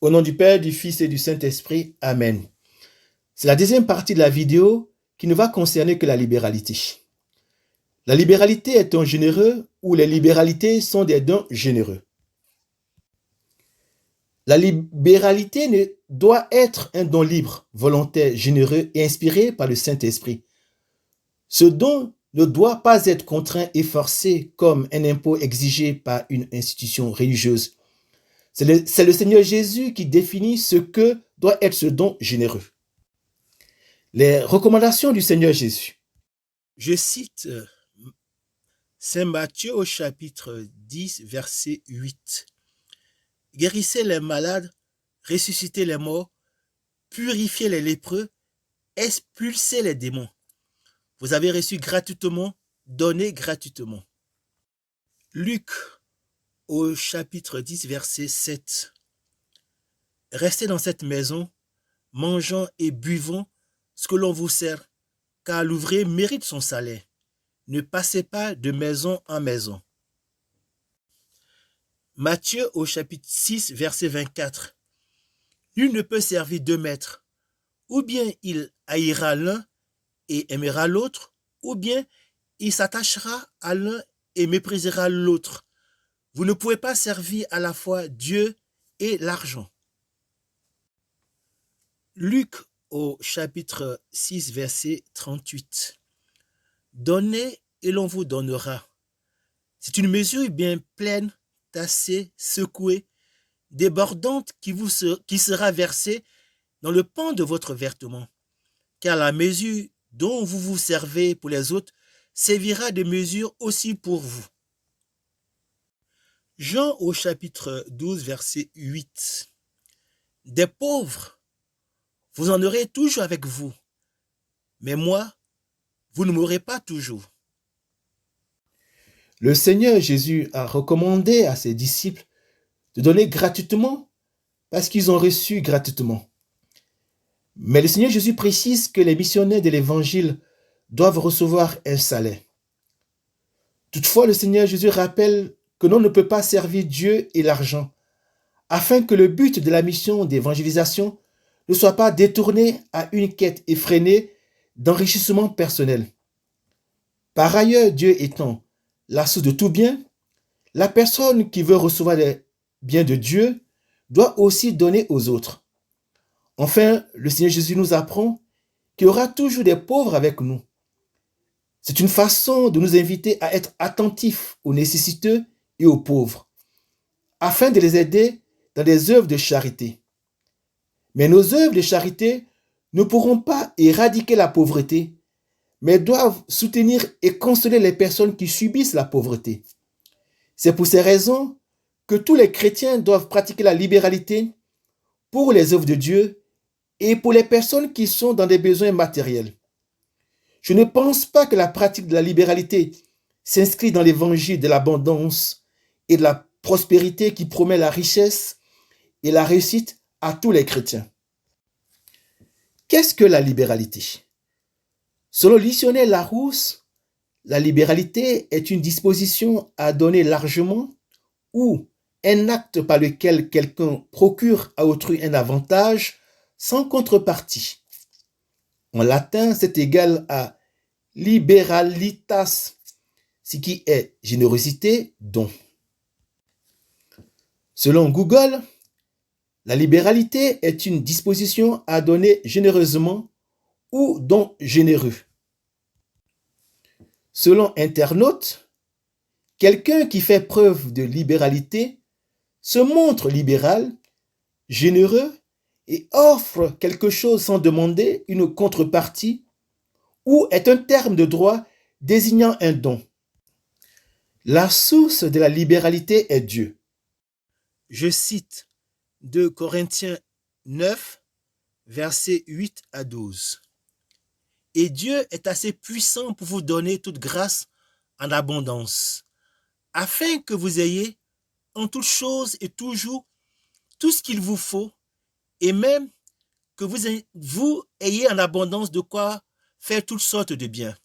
Au nom du Père, du Fils et du Saint-Esprit. Amen. C'est la deuxième partie de la vidéo qui ne va concerner que la libéralité. La libéralité est un généreux ou les libéralités sont des dons généreux. La libéralité doit être un don libre, volontaire, généreux et inspiré par le Saint-Esprit. Ce don ne doit pas être contraint et forcé comme un impôt exigé par une institution religieuse. C'est le Seigneur Jésus qui définit ce que doit être ce don généreux. Les recommandations du Seigneur Jésus. Je cite Saint Matthieu au chapitre 10, verset 8. Guérissez les malades, ressuscitez les morts, purifiez les lépreux, expulsez les démons. Vous avez reçu gratuitement, donnez gratuitement. Luc au chapitre 10, verset 7. Restez dans cette maison, mangeant et buvant ce que l'on vous sert, car l'ouvrier mérite son salaire. Ne passez pas de maison en maison. Matthieu au chapitre 6, verset 24. Nul ne peut servir deux maîtres. Ou bien il haïra l'un et aimera l'autre, ou bien il s'attachera à l'un et méprisera l'autre. Vous ne pouvez pas servir à la fois Dieu et l'argent. Luc au chapitre 6, verset 38. Donnez et l'on vous donnera. C'est une mesure bien pleine, tassée, secouée, débordante qui sera versée dans le pan de votre vêtement. Car la mesure dont vous vous servez pour les autres servira de mesure aussi pour vous. Jean au chapitre 12, verset 8. Des pauvres, vous en aurez toujours avec vous, mais moi, vous ne m'aurez pas toujours. Le Seigneur Jésus a recommandé à ses disciples de donner gratuitement parce qu'ils ont reçu gratuitement. Mais le Seigneur Jésus précise que les missionnaires de l'Évangile doivent recevoir un salaire. Toutefois, le Seigneur Jésus rappelle que l'on ne peut pas servir Dieu et l'argent, afin que le but de la mission d'évangélisation ne soit pas détourné à une quête effrénée d'enrichissement personnel. Par ailleurs, Dieu étant la source de tout bien, la personne qui veut recevoir les biens de Dieu doit aussi donner aux autres. Enfin, le Seigneur Jésus nous apprend qu'il y aura toujours des pauvres avec nous. C'est une façon de nous inviter à être attentifs aux nécessiteux et aux pauvres, afin de les aider dans des œuvres de charité. Mais nos œuvres de charité ne pourront pas éradiquer la pauvreté, mais doivent soutenir et consoler les personnes qui subissent la pauvreté. C'est pour ces raisons que tous les chrétiens doivent pratiquer la libéralité pour les œuvres de Dieu et pour les personnes qui sont dans des besoins matériels. Je ne pense pas que la pratique de la libéralité s'inscrit dans l'évangile de l'abondance et de la prospérité qui promet la richesse et la réussite à tous les chrétiens. Qu'est-ce que la libéralité? Selon le dictionnaire Larousse, la libéralité est une disposition à donner largement ou un acte par lequel quelqu'un procure à autrui un avantage sans contrepartie. En latin, c'est égal à liberalitas, ce qui est générosité, don. Selon Google, la libéralité est une disposition à donner généreusement ou don généreux. Selon Internaute, quelqu'un qui fait preuve de libéralité se montre libéral, généreux et offre quelque chose sans demander une contrepartie ou est un terme de droit désignant un don. La source de la libéralité est Dieu. Je cite 2 Corinthiens 9, versets 8 à 12. Et Dieu est assez puissant pour vous donner toute grâce en abondance, afin que vous ayez en toutes choses et toujours tout ce qu'il vous faut, et même que vous ayez en abondance de quoi faire toutes sortes de biens.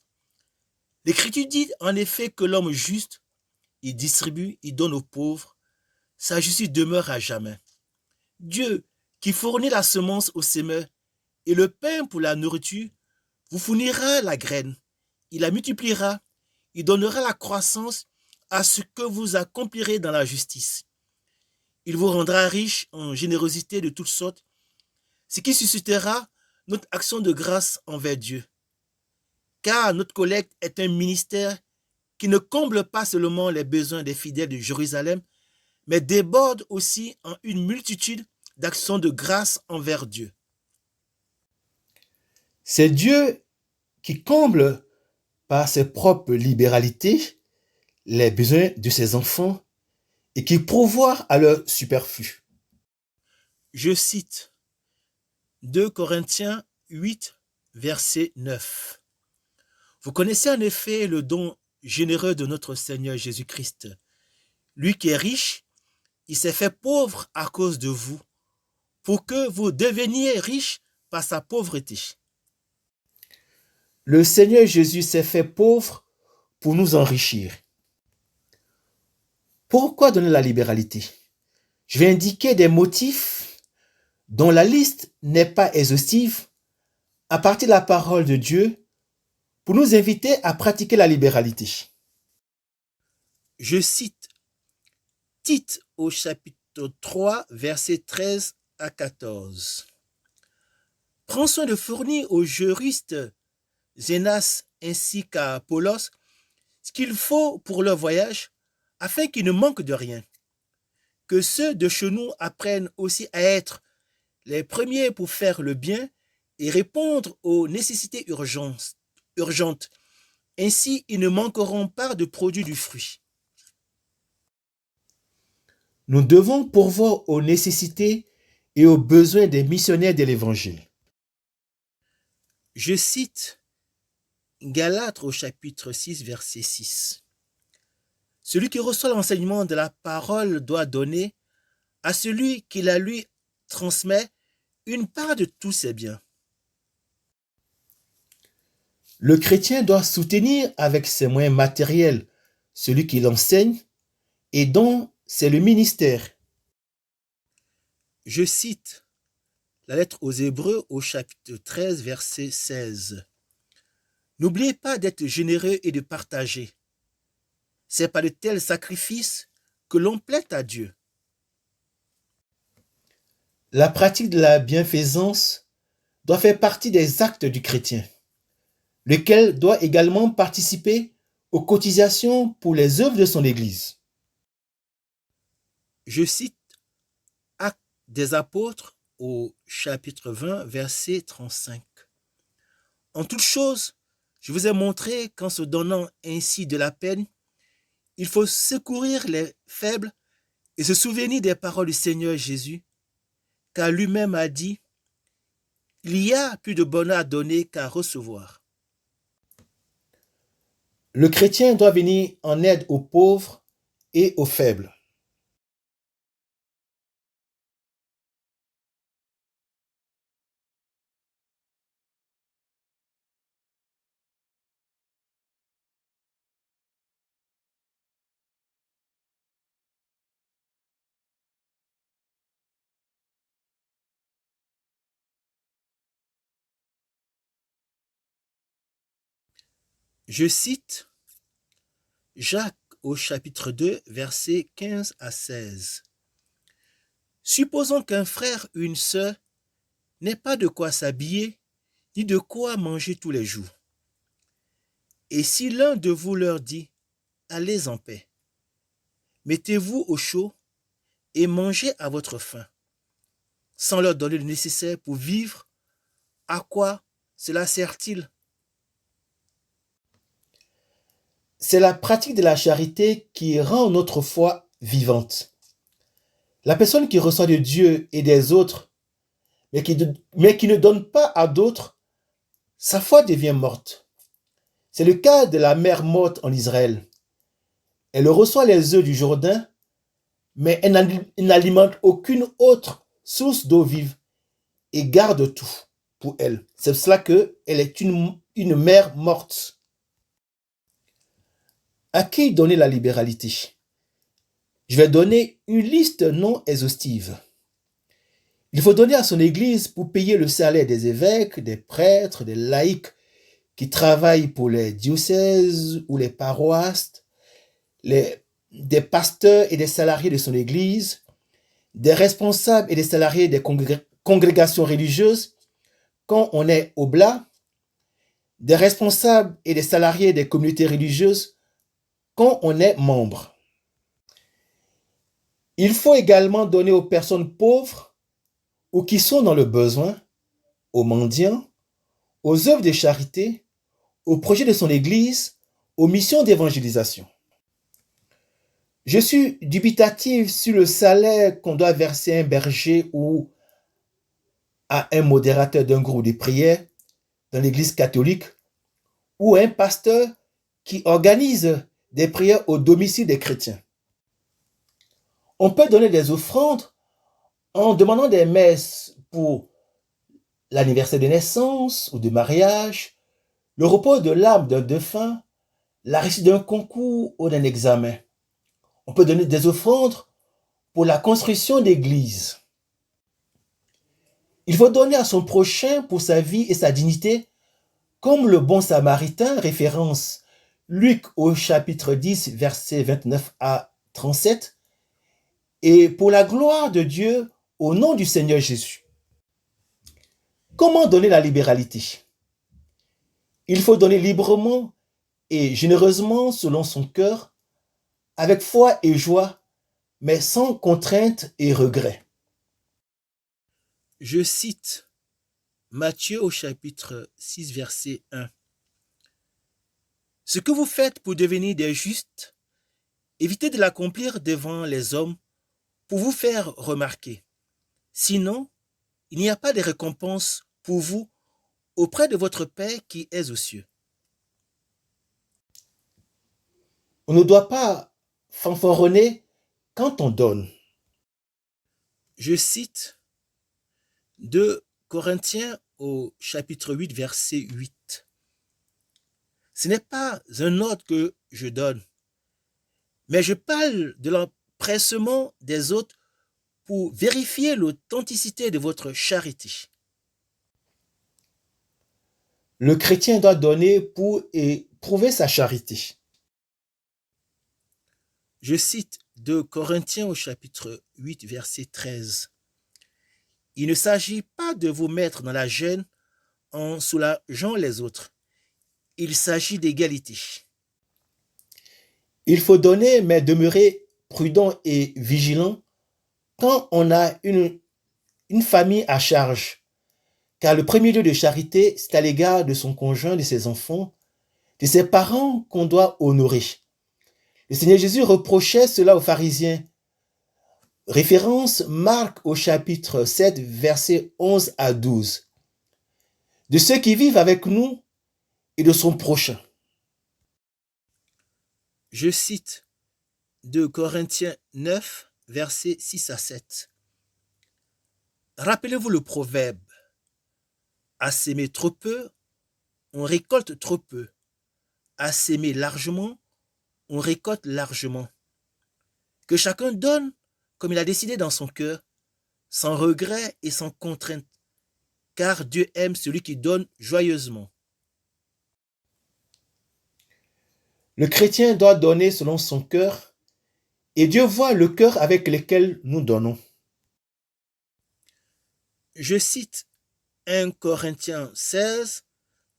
L'Écriture dit en effet que l'homme juste, il distribue, il donne aux pauvres, sa justice demeure à jamais. Dieu, qui fournit la semence au semeur et le pain pour la nourriture, vous fournira la graine, il la multipliera, il donnera la croissance à ce que vous accomplirez dans la justice. Il vous rendra riche en générosité de toutes sortes, ce qui suscitera notre action de grâce envers Dieu. Car notre collecte est un ministère qui ne comble pas seulement les besoins des fidèles de Jérusalem, mais déborde aussi en une multitude d'actions de grâce envers Dieu. C'est Dieu qui comble par ses propres libéralités les besoins de ses enfants et qui pourvoit à leur superflu. Je cite 2 Corinthiens 8, verset 9. Vous connaissez en effet le don généreux de notre Seigneur Jésus-Christ. Lui qui est riche, il s'est fait pauvre à cause de vous, pour que vous deveniez riches par sa pauvreté. Le Seigneur Jésus s'est fait pauvre pour nous enrichir. Pourquoi donner la libéralité? Je vais indiquer des motifs dont la liste n'est pas exhaustive à partir de la parole de Dieu pour nous inviter à pratiquer la libéralité. Je cite Tite au chapitre 3, versets 13 à 14. Prends soin de fournir aux juristes Zénas ainsi qu'à Apollos ce qu'il faut pour leur voyage, afin qu'ils ne manquent de rien. Que ceux de chez nous apprennent aussi à être les premiers pour faire le bien et répondre aux nécessités urgentes. Ainsi, ils ne manqueront pas de produits du fruit. Nous devons pourvoir aux nécessités et aux besoins des missionnaires de l'Évangile. Je cite Galates au chapitre 6, verset 6. Celui qui reçoit l'enseignement de la parole doit donner à celui qui la lui transmet une part de tous ses biens. Le chrétien doit soutenir avec ses moyens matériels celui qui l'enseigne et dont c'est le ministère. Je cite la lettre aux Hébreux au chapitre 13, verset 16. N'oubliez pas d'être généreux et de partager. C'est par de tels sacrifices que l'on plaît à Dieu. La pratique de la bienfaisance doit faire partie des actes du chrétien, lequel doit également participer aux cotisations pour les œuvres de son Église. Je cite Actes des apôtres au chapitre 20, verset 35. En toute chose, je vous ai montré qu'en se donnant ainsi de la peine, il faut secourir les faibles et se souvenir des paroles du Seigneur Jésus, car lui-même a dit, il y a plus de bonheur à donner qu'à recevoir. Le chrétien doit venir en aide aux pauvres et aux faibles. Je cite Jacques au chapitre 2, versets 15 à 16. Supposons qu'un frère ou une sœur n'ait pas de quoi s'habiller, ni de quoi manger tous les jours. Et si l'un de vous leur dit, allez en paix, mettez-vous au chaud et mangez à votre faim, sans leur donner le nécessaire pour vivre, à quoi cela sert-il? C'est la pratique de la charité qui rend notre foi vivante. La personne qui reçoit de Dieu et des autres, mais qui ne donne pas à d'autres, sa foi devient morte. C'est le cas de la mère morte en Israël. Elle reçoit les eaux du Jourdain, mais elle n'alimente aucune autre source d'eau vive et garde tout pour elle. C'est pour cela qu'elle est une mère morte. À qui donner la libéralité? Je vais donner une liste non exhaustive. Il faut donner à son Église pour payer le salaire des évêques, des prêtres, des laïcs qui travaillent pour les diocèses ou les paroisses, des pasteurs et des salariés de son Église, des responsables et des salariés des congrégations religieuses quand on est oblat, des responsables et des salariés des communautés religieuses quand on est membre. Il faut également donner aux personnes pauvres ou qui sont dans le besoin, aux mendiants, aux œuvres de charité, aux projets de son Église, aux missions d'évangélisation. Je suis dubitatif sur le salaire qu'on doit verser à un berger ou à un modérateur d'un groupe de prière dans l'Église catholique ou à un pasteur qui organise des prières au domicile des chrétiens. On peut donner des offrandes en demandant des messes pour l'anniversaire de naissance ou de mariage, le repos de l'âme d'un défunt, la réussite d'un concours ou d'un examen. On peut donner des offrandes pour la construction d'églises. Il faut donner à son prochain pour sa vie et sa dignité, comme le bon samaritain, référence Luc au chapitre 10, versets 29 à 37, et pour la gloire de Dieu au nom du Seigneur Jésus. Comment donner la libéralité? Il faut donner librement et généreusement selon son cœur, avec foi et joie, mais sans contrainte et regret. Je cite Matthieu au chapitre 6, verset 1. Ce que vous faites pour devenir des justes, évitez de l'accomplir devant les hommes pour vous faire remarquer. Sinon, il n'y a pas de récompense pour vous auprès de votre Père qui est aux cieux. On ne doit pas fanfaronner quand on donne. Je cite 2 Corinthiens au chapitre 8, verset 8. Ce n'est pas un ordre que je donne, mais je parle de l'empressement des autres pour vérifier l'authenticité de votre charité. Le chrétien doit donner pour prouver sa charité. Je cite 2 Corinthiens au chapitre 8, verset 13. Il ne s'agit pas de vous mettre dans la gêne en soulageant les autres. Il s'agit d'égalité. Il faut donner, mais demeurer prudent et vigilant quand on a une famille à charge. Car le premier lieu de charité, c'est à l'égard de son conjoint, de ses enfants, de ses parents qu'on doit honorer. Le Seigneur Jésus reprochait cela aux pharisiens. Référence Marc au chapitre 7, versets 11 à 12. De ceux qui vivent avec nous et de son prochain. Je cite 2 Corinthiens 9, versets 6 à 7. Rappelez-vous le proverbe. À s'aimer trop peu, on récolte trop peu. À s'aimer largement, on récolte largement. Que chacun donne comme il a décidé dans son cœur, sans regret et sans contrainte, car Dieu aime celui qui donne joyeusement. Le chrétien doit donner selon son cœur, et Dieu voit le cœur avec lequel nous donnons. Je cite 1 Corinthiens 16,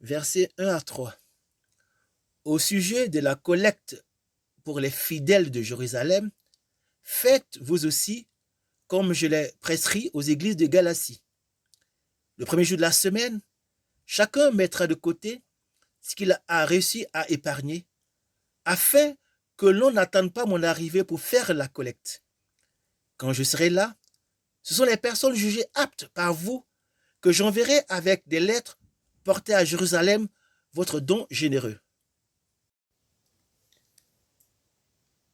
versets 1 à 3. Au sujet de la collecte pour les fidèles de Jérusalem, faites vous aussi comme je l'ai prescrit aux églises de Galatie. Le premier jour de la semaine, chacun mettra de côté ce qu'il a réussi à épargner, afin que l'on n'attende pas mon arrivée pour faire la collecte. Quand je serai là, ce sont les personnes jugées aptes par vous que j'enverrai avec des lettres portées à Jérusalem votre don généreux.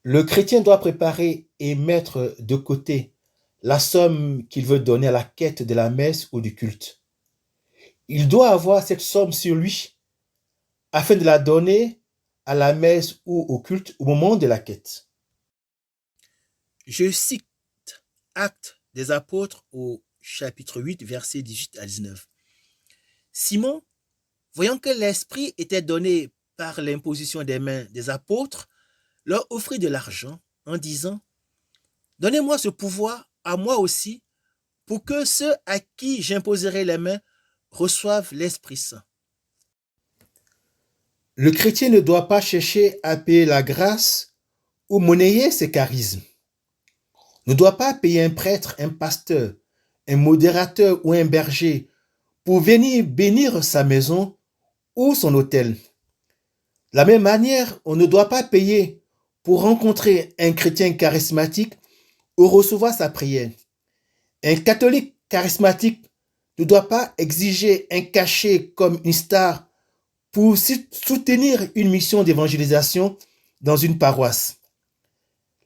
Le chrétien doit préparer et mettre de côté la somme qu'il veut donner à la quête de la messe ou du culte. Il doit avoir cette somme sur lui afin de la donner à la messe ou au culte au moment de la quête. Je cite Actes des Apôtres au chapitre 8, versets 18 à 19. Simon, voyant que l'Esprit était donné par l'imposition des mains des apôtres, leur offrit de l'argent en disant, « Donnez-moi ce pouvoir à moi aussi, pour que ceux à qui j'imposerai les mains reçoivent l'Esprit Saint. » Le chrétien ne doit pas chercher à payer la grâce ou monnayer ses charismes. Ne doit pas payer un prêtre, un pasteur, un modérateur ou un berger pour venir bénir sa maison ou son hôtel. De la même manière, on ne doit pas payer pour rencontrer un chrétien charismatique ou recevoir sa prière. Un catholique charismatique ne doit pas exiger un cachet comme une star pour soutenir une mission d'évangélisation dans une paroisse.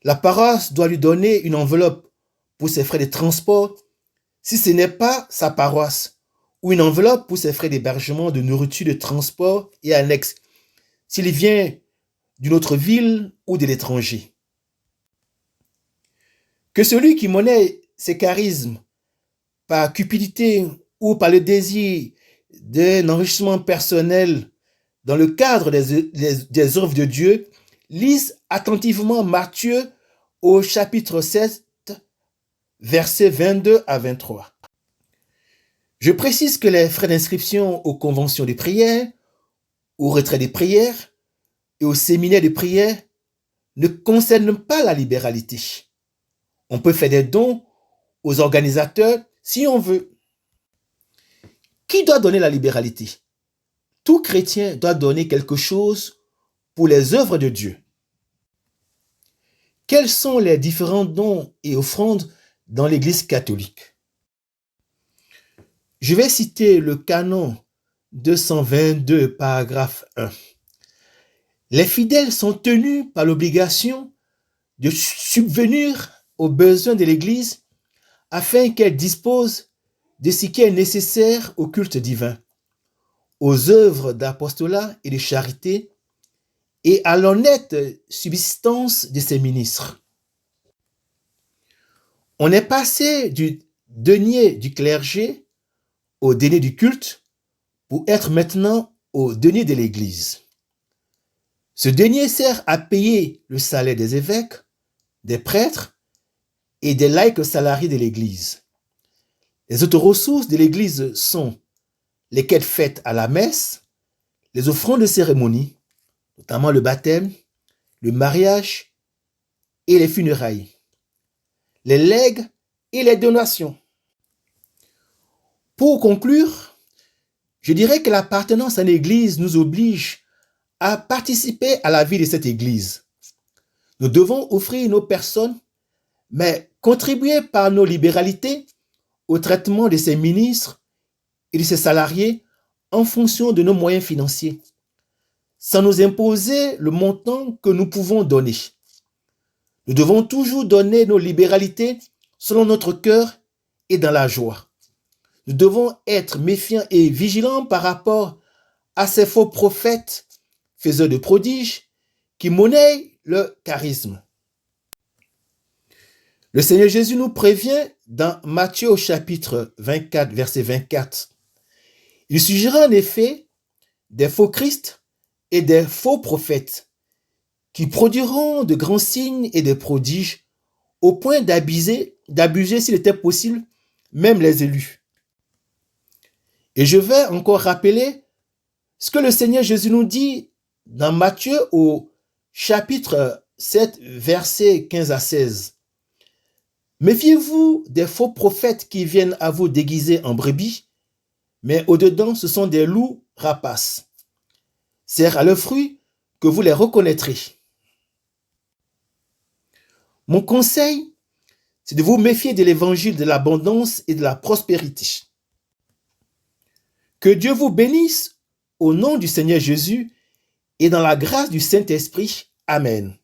La paroisse doit lui donner une enveloppe pour ses frais de transport si ce n'est pas sa paroisse, ou une enveloppe pour ses frais d'hébergement, de nourriture, de transport et annexes, s'il vient d'une autre ville ou de l'étranger. Que celui qui monnaie ses charismes par cupidité ou par le désir d'un enrichissement personnel dans le cadre des œuvres de Dieu, lise attentivement Matthieu au chapitre 7, versets 22 à 23. Je précise que les frais d'inscription aux conventions de prière, aux retraits de prière et aux séminaires de prière ne concernent pas la libéralité. On peut faire des dons aux organisateurs si on veut. Qui doit donner la libéralité? Tout chrétien doit donner quelque chose pour les œuvres de Dieu. Quels sont les différents dons et offrandes dans l'Église catholique? Je vais citer le canon 222, paragraphe 1. Les fidèles sont tenus par l'obligation de subvenir aux besoins de l'Église afin qu'elle dispose de ce qui est nécessaire au culte divin, aux œuvres d'apostolat et de charité et à l'honnête subsistance de ses ministres. On est passé du denier du clergé au denier du culte pour être maintenant au denier de l'Église. Ce denier sert à payer le salaire des évêques, des prêtres et des laïcs salariés de l'Église. Les autres ressources de l'Église sont les quêtes faites à la messe, les offrandes de cérémonie, notamment le baptême, le mariage et les funérailles, les legs et les donations. Pour conclure, je dirais que l'appartenance à l'Église nous oblige à participer à la vie de cette Église. Nous devons offrir nos personnes, mais contribuer par nos libéralités au traitement de ses ministres et de ses salariés en fonction de nos moyens financiers, sans nous imposer le montant que nous pouvons donner. Nous devons toujours donner nos libéralités selon notre cœur et dans la joie. Nous devons être méfiants et vigilants par rapport à ces faux prophètes, faiseurs de prodiges, qui monnaient le charisme. Le Seigneur Jésus nous prévient dans Matthieu au chapitre 24, verset 24. Il suggérera en effet des faux Christ et des faux prophètes qui produiront de grands signes et des prodiges au point d'abuser s'il était possible, même les élus. Et je vais encore rappeler ce que le Seigneur Jésus nous dit dans Matthieu au chapitre 7, versets 15 à 16. Méfiez-vous des faux prophètes qui viennent à vous déguiser en brebis, mais au-dedans, ce sont des loups rapaces. C'est à leurs fruits que vous les reconnaîtrez. Mon conseil, c'est de vous méfier de l'évangile de l'abondance et de la prospérité. Que Dieu vous bénisse au nom du Seigneur Jésus et dans la grâce du Saint-Esprit. Amen.